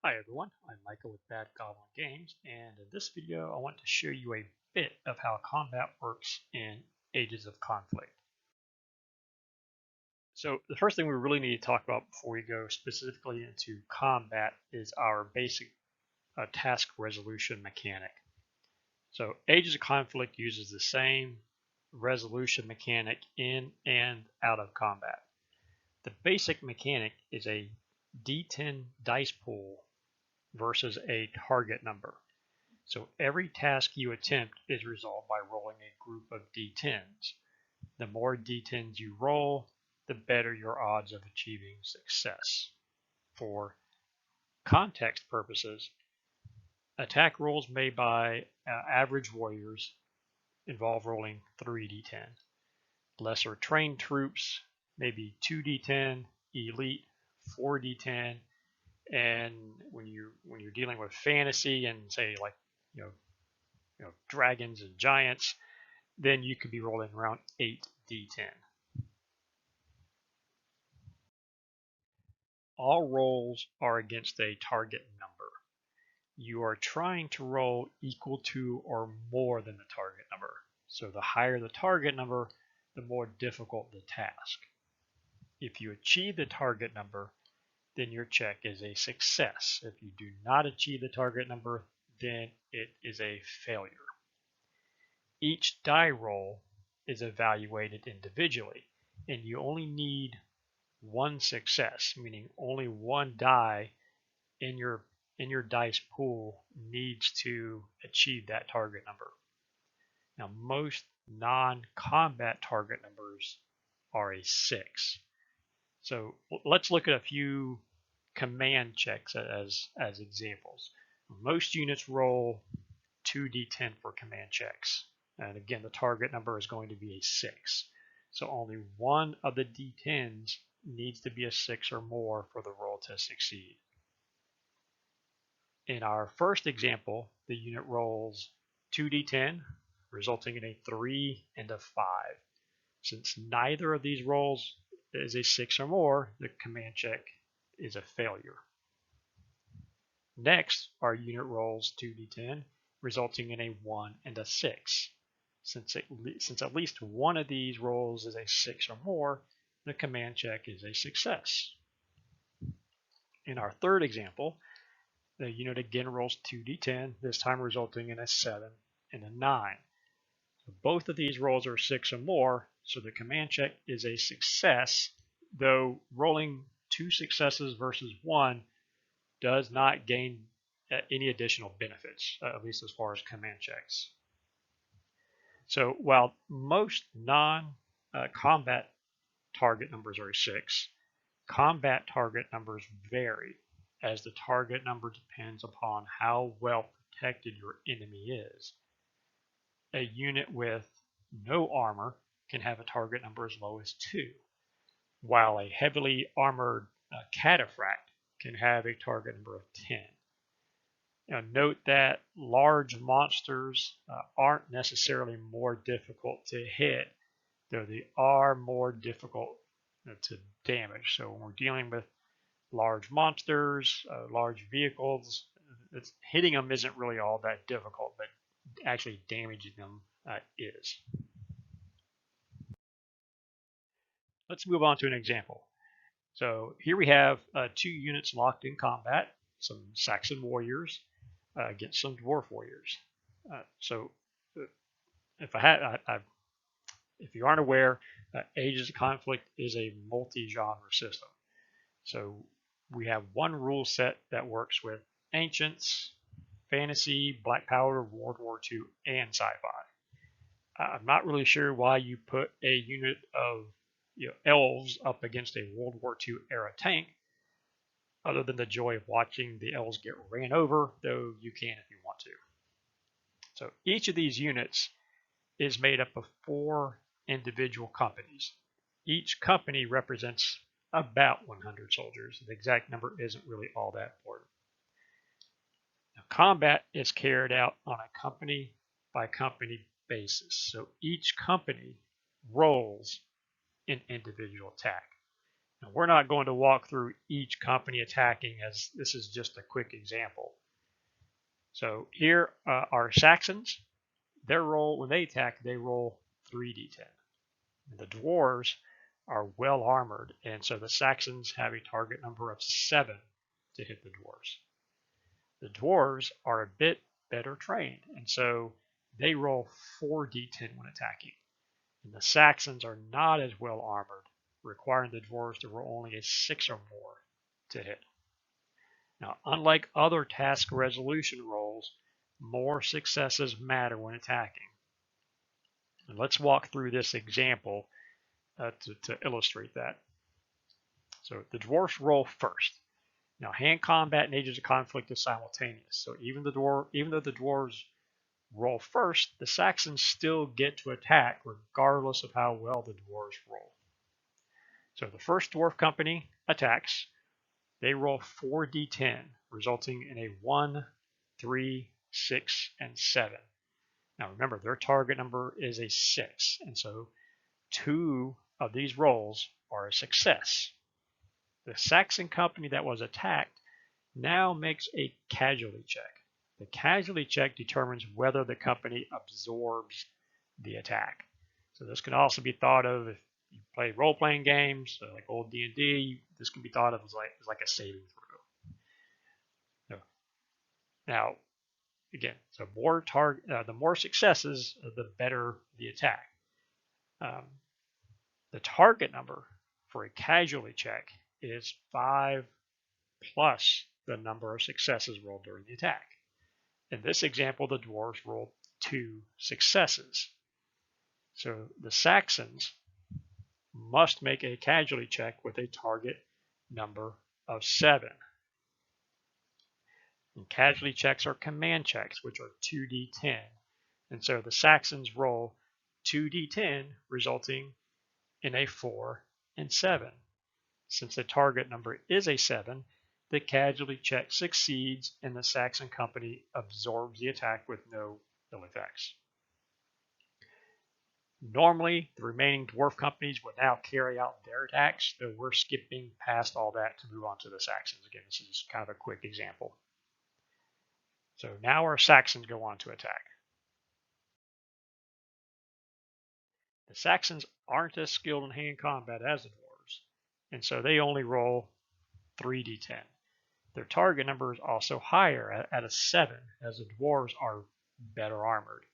Hi everyone, I'm Michael with Bad Goblin Games, and in this video I want to show you a bit of how combat works in Ages of Conflict. So the first thing we really need to talk about before we go specifically into combat is our basic task resolution mechanic. So Ages of Conflict uses the same resolution mechanic in and out of combat. The basic mechanic is a D10 dice pool versus a target number. So every task you attempt is resolved by rolling a group of d10s. The more d10s you roll, the better your odds of achieving success. For context purposes, attack rolls made by average warriors involve rolling 3d10. Lesser trained troops, maybe 2d10, elite 4d10, and when you're dealing with fantasy and say like you know dragons and giants, then you could be rolling around 8d10. All rolls are against a target number. You are trying to roll equal to or more than the target number. So the higher the target number, the more difficult the task. If you achieve the target number, then your check is a success. If you do not achieve the target number, then it is a failure. Each die roll is evaluated individually, and you only need one success, meaning only one die in your dice pool needs to achieve that target number. Now, most non-combat target numbers are a 6. So let's look at a few command checks as examples. Most units roll 2d10 for command checks. And again, the target number is going to be a 6. So only one of the d10s needs to be a 6 or more for the roll to succeed. In our first example, the unit rolls 2d10, resulting in a 3 and a 5. Since neither of these rolls is a 6 or more, the command check is a failure. Next, our unit rolls 2d10, resulting in a 1 and a 6. Since at least one of these rolls is a 6 or more, the command check is a success. In our third example, the unit again rolls 2d10, this time resulting in a 7 and a 9. Both of these rolls are 6 or more, so the command check is a success, though rolling 2 successes versus 1 does not gain any additional benefits, at least as far as command checks. So while most non-combat target numbers are 6, combat target numbers vary, as the target number depends upon how well protected your enemy is. A unit with no armor can have a target number as low as 2, while a heavily armored cataphract can have a target number of 10. Now, note that large monsters aren't necessarily more difficult to hit, though they are more difficult to damage. So when we're dealing with large monsters, large vehicles, hitting them isn't really all that difficult, but actually damaging them is. Let's move on to an example. So here we have 2 units locked in combat, some Saxon warriors against some dwarf warriors. So if if you aren't aware, Ages of Conflict is a multi-genre system. So we have one rule set that works with ancients, fantasy, Black Power, World War II, and sci-fi. I'm not really sure why you put a unit of elves up against a World War II era tank, other than the joy of watching the elves get ran over, though you can if you want to. So each of these units is made up of 4 individual companies. Each company represents about 100 soldiers. The exact number isn't really all that important. Now, combat is carried out on a company by company basis. So each company rolls an individual attack. Now, we're not going to walk through each company attacking, as this is just a quick example. So here are Saxons. Their roll, when they attack, they roll 3d10. And the dwarves are well armored, and so the Saxons have a target number of 7 to hit the dwarves. The dwarves are a bit better trained, and so they roll 4d10 when attacking. And the Saxons are not as well armored, requiring the dwarves to roll only a 6 or more to hit. Now, unlike other task resolution rolls, more successes matter when attacking. And let's walk through this example to illustrate that. So the dwarfs roll first. Now, hand combat and Ages of Conflict is simultaneous. So even though the dwarves roll first, the Saxons still get to attack regardless of how well the dwarves roll. So the first dwarf company attacks. They roll 4d10, resulting in a 1, 3, 6, and 7. Now remember, their target number is a 6, and so 2 of these rolls are a success. The Saxon company that was attacked now makes a casualty check. The casualty check determines whether the company absorbs the attack. So this can also be thought of if you play role-playing games, like old D&D. This can be thought of as like a saving throw. Now, again, so the more successes, the better the attack. The target number for a casualty check is 5 plus the number of successes rolled during the attack. In this example, the dwarves rolled 2 successes. So the Saxons must make a casualty check with a target number of 7. And casualty checks are command checks, which are 2d10. And so the Saxons roll 2d10, resulting in a 4 and 7. Since the target number is a 7, the casualty check succeeds and the Saxon company absorbs the attack with no ill effects. Normally, the remaining dwarf companies would now carry out their attacks, though we're skipping past all that to move on to the Saxons. Again, this is kind of a quick example. So now our Saxons go on to attack. The Saxons aren't as skilled in hand combat as the dwarves, and so they only roll 3d10. Their target number is also higher at a 7, as the dwarves are better armored.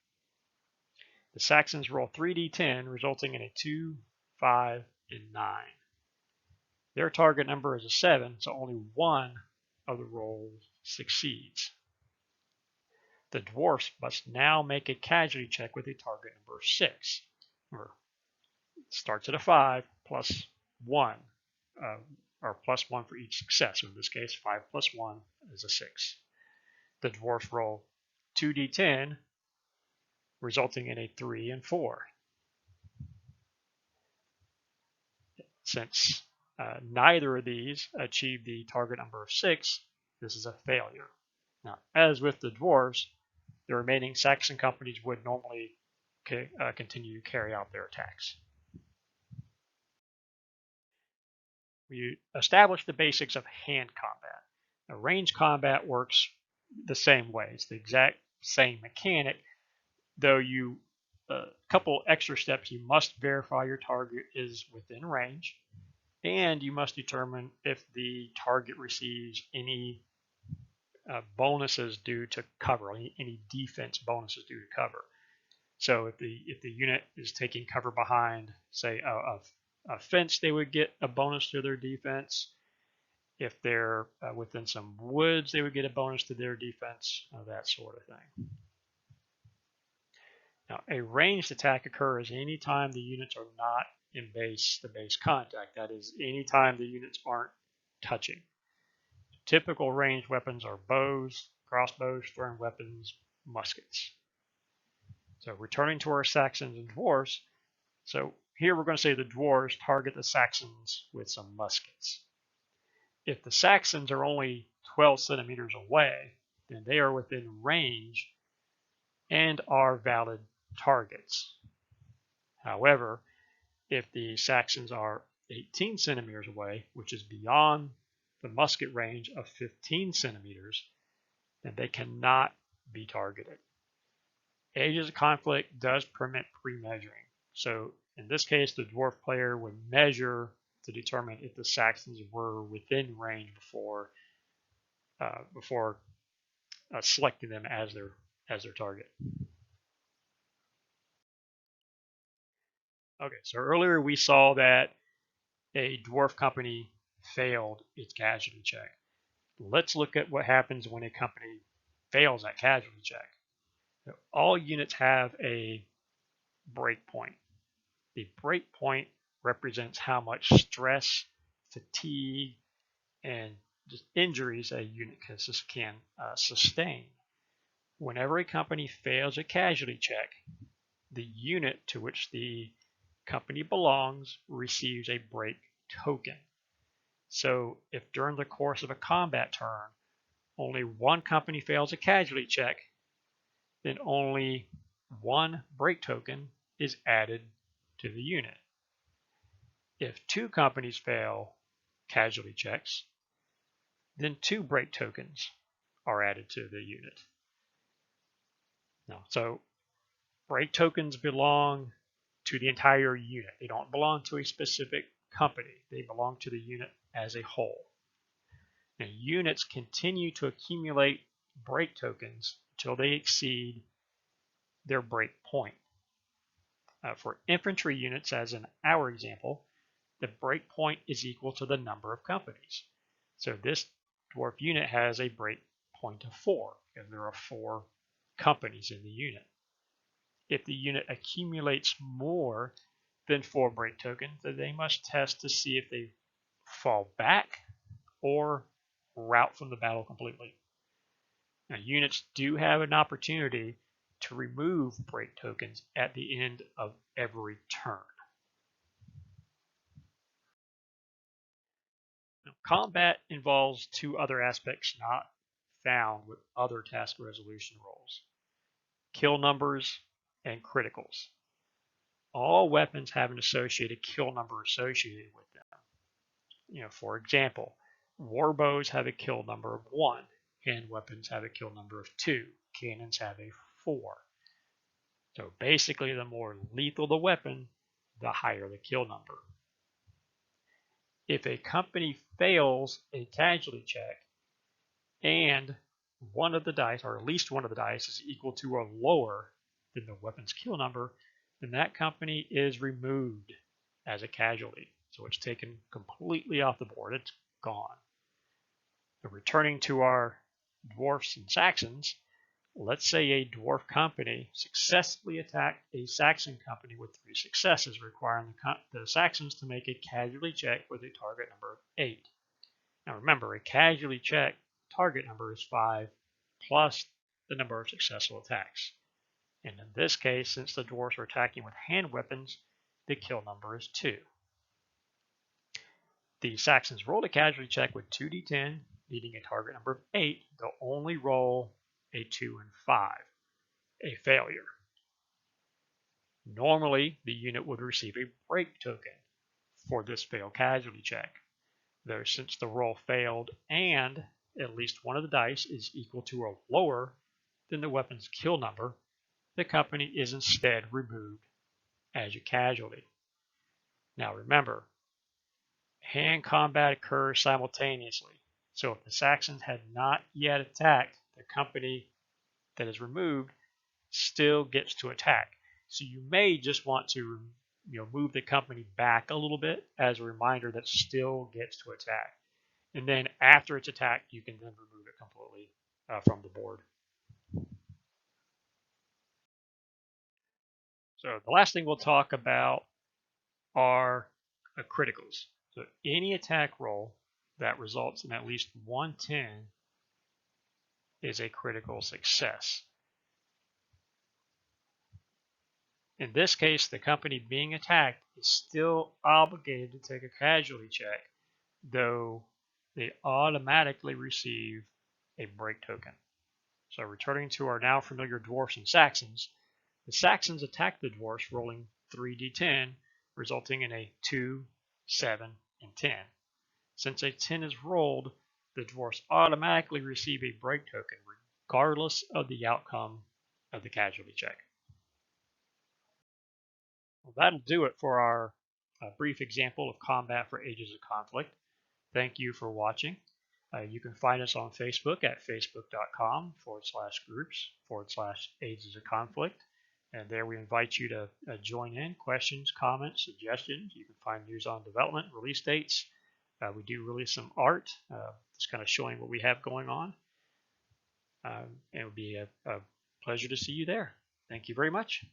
The Saxons roll 3d10, resulting in a 2, 5, and 9. Their target number is a 7, so only one of the rolls succeeds. The dwarfs must now make a casualty check with a target number 6. Remember, it starts at a 5 plus 1, or plus 1 for each success. So in this case, 5 plus 1 is a 6. The dwarfs roll 2d10, resulting in a 3 and 4. Since neither of these achieve the target number of 6, this is a failure. Now, as with the dwarves, the remaining Saxon companies would normally continue to carry out their attacks. We established the basics of hand combat. Now, range combat works the same way. It's the exact same mechanic, though a couple extra steps. You must verify your target is within range, and you must determine if the target receives any bonuses due to cover, any defense bonuses due to cover. So if the unit is taking cover behind, say, a fence, they would get a bonus to their defense. If they're within some woods, they would get a bonus to their defense, that sort of thing. Now, a ranged attack occurs anytime the units are not in the base contact. That is, anytime the units aren't touching. Typical ranged weapons are bows, crossbows, thrown weapons, muskets. So returning to our Saxons and dwarves, so here we're going to say the dwarves target the Saxons with some muskets. If the Saxons are only 12 centimeters away, then they are within range and are valid targets. However, if the Saxons are 18 centimeters away, which is beyond the musket range of 15 centimeters, then they cannot be targeted. Ages of conflict does permit pre-measuring. So in this case, the dwarf player would measure to determine if the Saxons were within range before selecting them as their target. Okay, so earlier we saw that a dwarf company failed its casualty check. Let's look at what happens when a company fails that casualty check. So all units have a breakpoint. The breakpoint represents how much stress, fatigue, and just injuries a unit can sustain. Whenever a company fails a casualty check, the unit to which the company belongs receives a break token. So if during the course of a combat turn, only one company fails a casualty check, then only one break token is added to the unit. If two companies fail casualty checks, then 2 break tokens are added to the unit. Now, so break tokens belong to the entire unit. They don't belong to a specific company. They belong to the unit as a whole. Now, units continue to accumulate break tokens until they exceed their break point. For infantry units, as in our example, the break point is equal to the number of companies. So this dwarf unit has a break point of 4 because there are 4 companies in the unit. If the unit accumulates more than 4 break tokens, then they must test to see if they fall back or rout from the battle completely. Now, units do have an opportunity to remove break tokens at the end of every turn. Now, combat involves 2 other aspects not found with other task resolution roles: kill numbers and criticals. All weapons have an associated kill number associated with them. For example, war bows have a kill number of 1. Hand weapons have a kill number of 2. Cannons have a 4. So basically, the more lethal the weapon, the higher the kill number. If a company fails a casualty check and one of the dice, or at least one of the dice, is equal to or lower than the weapon's kill number, then that company is removed as a casualty. So it's taken completely off the board. It's gone. So returning to our dwarfs and Saxons, let's say a dwarf company successfully attacked a Saxon company with 3 successes, requiring the Saxons to make a casualty check with a target number of 8. Now remember, a casualty check target number is 5 plus the number of successful attacks. And in this case, since the dwarves are attacking with hand weapons, the kill number is 2. The Saxons rolled a casualty check with 2d10, needing a target number of 8. They'll only roll a 2 and 5, a failure. Normally, the unit would receive a break token for this failed casualty check. Though since the roll failed and at least one of the dice is equal to or lower than the weapon's kill number, the company is instead removed as a casualty. Now remember, hand combat occurs simultaneously. So if the Saxons had not yet attacked, the company that is removed still gets to attack. So you may just want to move the company back a little bit as a reminder that still gets to attack. And then after it's attacked, you can then remove it completely from the board. So the last thing we'll talk about are criticals. So any attack roll that results in at least 110 is a critical success. In this case, the company being attacked is still obligated to take a casualty check, though they automatically receive a break token. So returning to our now familiar dwarfs and Saxons, the Saxons attack the dwarfs rolling 3d10, resulting in a 2, 7, and 10. Since a 10 is rolled, the dwarfs automatically receive a break token regardless of the outcome of the casualty check. Well, that'll do it for our brief example of combat for Ages of Conflict. Thank you for watching. You can find us on Facebook at facebook.com/groups/Ages of Conflict. And there we invite you to join in, questions, comments, suggestions. You can find news on development, release dates. We do release some art, just kind of showing what we have going on. And it would be a pleasure to see you there. Thank you very much.